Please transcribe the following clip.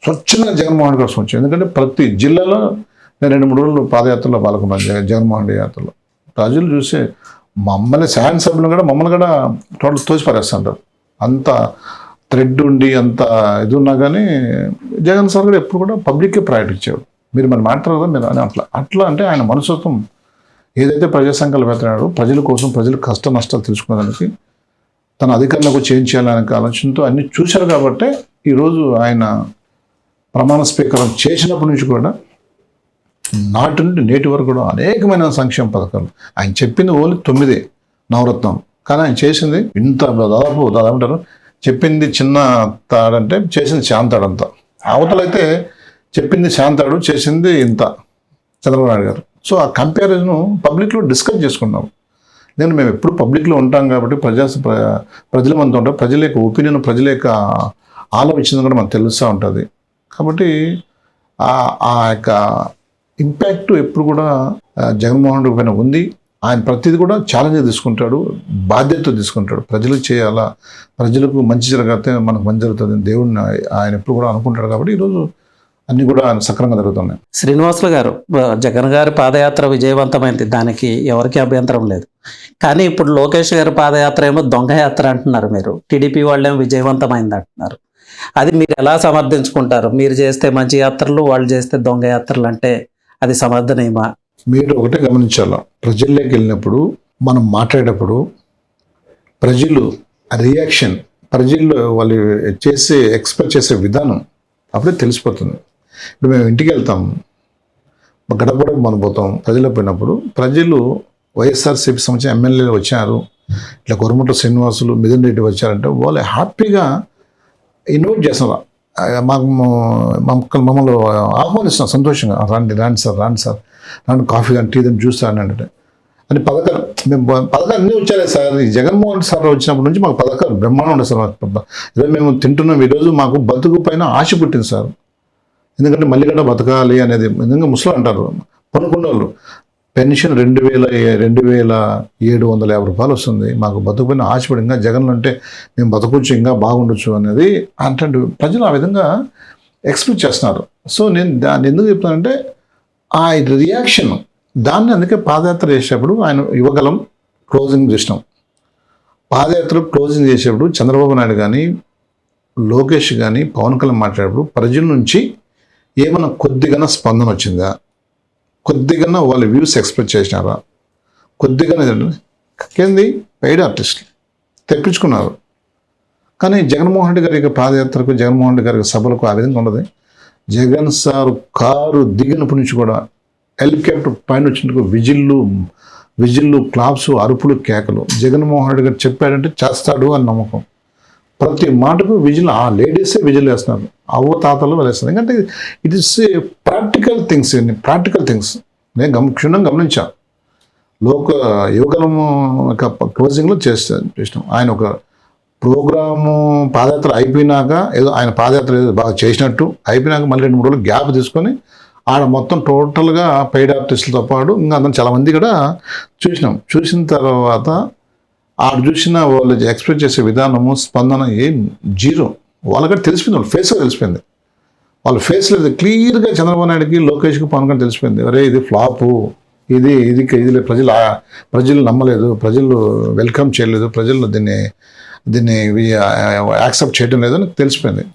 స్వచ్ఛంగా జగన్మోహన్ రెడ్డి కోసం వచ్చాను. ఎందుకంటే ప్రతి జిల్లాలో నేను 2-3 రోజులు పాదయాత్రలో పాల్గొన్నాను. జగన్మోహన్ రెడ్డి యాత్రలో ప్రజలు చూసి మమ్మల్ని శాసనసభ్యులు కూడా మమ్మల్ని కూడా టోటల్ తోసిపారేస్తుంటారు. అంత థ్రెడ్ ఉండి అంత ఇది ఉన్నా కానీ జగన్ సార్ కూడా ఎప్పుడు కూడా పబ్లిక్కే ప్రయారిటీ ఇచ్చేవాడు. మీరు మరి మాట్లాడరు కదా మీరు అని అట్లా అంటే ఆయన మనస్తత్వం ఏదైతే ప్రజా సంఘాలు పెడుతున్నాడో ప్రజల కోసం ప్రజల కష్ట నష్టాలు తెలుసుకునేదానికి తన అధికారులకు చేంజ్ చేయాలనే ఆలోచనతో అన్ని చూశారు. కాబట్టి ఈరోజు ఆయన ప్రమాణ స్వీకారం చేసినప్పటి నుంచి కూడా నాటి నుండి నేటి వరకు కూడా అనేకమైన సంక్షేమ పథకాలు ఆయన చెప్పింది ఓన్లీ 9 నవరత్నం, కానీ ఆయన చేసింది ఇంత దాదాపు అంటారు చెప్పింది చిన్న తాడంటే చేసింది శాంతాడంతా. అవతలైతే చెప్పింది శాంతాడు చేసింది ఇంత చంద్రబాబు నాయుడు గారు. సో ఆ కంపారిజన్ పబ్లిక్లో డిస్కస్ చేసుకున్నాం. మేము ఎప్పుడు పబ్లిక్లో ఉంటాం కాబట్టి ప్రజల మంది ఉంటాం, ప్రజల యొక్క ఒపీనియన్ ప్రజల యొక్క ఆలోచన కూడా మనకు తెలుస్తూ ఉంటుంది. కాబట్టి ఆ యొక్క ఇంపాక్ట్ ఎప్పుడు కూడా జగన్మోహన్ రెడ్డి పైన ఉంది. ఆయన ప్రతిదీ కూడా ఛాలెంజ్ తీసుకుంటాడు, బాధ్యత తీసుకుంటాడు. ప్రజలకు చేయాలా, ప్రజలకు మంచి జరగతే మనకు మంచి జరుగుతుంది దేవుడిని ఆయన ఎప్పుడు కూడా అనుకుంటాడు. కాబట్టి ఈరోజు అన్నీ కూడా సక్రమంగా జరుగుతున్నాయి. శ్రీనివాసులు గారు, జగన్ గారి పాదయాత్ర విజయవంతమైంది, దానికి ఎవరికి అభ్యంతరం లేదు. కానీ ఇప్పుడు లోకేష్ గారి పాదయాత్ర ఏమో దొంగ యాత్ర అంటున్నారు మీరు. టీడీపీ వాళ్ళేమో విజయవంతమైంది అంటున్నారు. అది మీరు ఎలా సమర్థించుకుంటారు? మీరు చేస్తే మంచి యాత్రలు, వాళ్ళు చేస్తే దొంగ యాత్రలు అంటే అది సమర్థనీయమా? మీరు ఒకటే గమనించాల, ప్రజల్లోకి వెళ్ళినప్పుడు మనం మాట్లాడేటప్పుడు ప్రజలు రియాక్షన్, ప్రజలు వాళ్ళు చేసే ఎక్స్పెక్ట్ చేసే విధానం అప్పుడే తెలిసిపోతుంది. ఇప్పుడు మేము ఇంటికి వెళ్తాం, గడప మనం పోతాం, ప్రజలకు పోయినప్పుడు ప్రజలు వైఎస్ఆర్సీపీ సంబంధించిన ఎమ్మెల్యేలు వచ్చారు, ఇట్లా కొరమట శ్రీనివాసులు, మిథున్ రెడ్డి వచ్చారంటే వాళ్ళు హ్యాపీగా ఇన్వైట్ చేస్తున్నారు. మమ్మల్ని ఆహ్వానిస్తున్నాం సంతోషంగా, రండి సార్ రండి కాఫీ కానీ టీ కానీ జ్యూస్ కానీ అని పథకాలు అన్నీ వచ్చారే సార్. ఈ జగన్మోహన్ సార్ వచ్చినప్పటి నుంచి మాకు పథకాలు బ్రహ్మాండం ఉండదు సార్. ఈరోజు మేము తింటున్నాం, ఈరోజు మాకు బతుకు పైన ఆశ పుట్టింది సార్. ఎందుకంటే మళ్ళీ కూడా బతకాలి అనేది నిజంగా ముసలు అంటారు పనుకున్న వాళ్ళు. పెన్షన్ 2,750 రూపాయలు వస్తుంది. మాకు బతుకుపోయిన ఆశపడి ఇంకా జగన్ అంటే మేము బతకొచ్చు, ఇంకా బాగుండొచ్చు అనేది అంటే ప్రజలు ఆ విధంగా ఎక్స్పెక్ట్ చేస్తున్నారు. సో నేను దాన్ని ఎందుకు చెప్తానంటే ఆ రియాక్షన్ దాన్ని అందుకే పాదయాత్ర చేసేటప్పుడు ఆయన యువగలం క్లోజింగ్ చేసినాం. పాదయాత్ర క్లోజింగ్ చేసేటప్పుడు చంద్రబాబు నాయుడు కానీ లోకేష్ కానీ పవన్ కళ్యాణ్ మాట్లాడేటప్పుడు ప్రజల నుంచి ఏమైనా కొద్దిగా స్పందన వచ్చిందా, కొద్దిగా వాళ్ళ వ్యూస్ ఎక్స్ప్రెస్ చేసినారా, కొద్దిగా ఏంది పెయిడ్ ఆర్టిస్టులు తెప్పించుకున్నారు. కానీ జగన్మోహన్ రెడ్డి గారి పాదయాత్రకు, జగన్మోహన్ రెడ్డి గారి సభలకు ఆ విధంగా ఉండదు. జగన్ సారు కారు దిగినప్పటి నుంచి కూడా హెలికాప్టర్ పైన వచ్చినట్టు విజిల్లు క్లాప్స్, అరుపులు, కేకలు. జగన్మోహన్ రెడ్డి గారు చెప్పాడంటే చేస్తాడు అని నమ్మకం. ప్రతి మాటకు విజిల్, ఆ లేడీసే విజిల్ వేస్తున్నారు, అవ్వ తాతలు వేస్తున్నారు. ఎందుకంటే ఇట్ ఇస్ ప్రాక్టికల్ థింగ్స్ నేను క్షుణ్ణంగా గమనించాను. యువగలము క్లోజింగ్లో చేసినాం. ఆయన ఒక ప్రోగ్రాము పాదయాత్ర అయిపోయినాక ఏదో ఆయన పాదయాత్ర ఏదో బాగా చేసినట్టు అయిపోయినాక మళ్ళీ 2-3 రోజులు గ్యాప్ తీసుకొని ఆడ మొత్తం టోటల్గా పెయిడ్ ఆర్టిస్టులతో పాటు ఇంకా అందరం చాలామంది కూడా చూసినాం. చూసిన తర్వాత ఆడ చూసిన వాళ్ళు ఎక్స్ప్రెస్ చేసే విధానము, స్పందన ఏం జీరో. వాళ్ళకి తెలిసిపోయింది, వాళ్ళ ఫేస్గా తెలిసిపోయింది. వాళ్ళ ఫేస్లో క్లియర్గా చంద్రబాబు నాయుడుకి, లోకేష్కి, పవన్ కళ్యాణ్ తెలిసిపోయింది. అరే ఇది ఫ్లాపు, ఇది ప్రజలు నమ్మలేదు, ప్రజలు వెల్కమ్ చేయలేదు, ప్రజలు దీన్ని యాక్సెప్ట్ చేయడం లేదు అని తెలిసిపోయింది.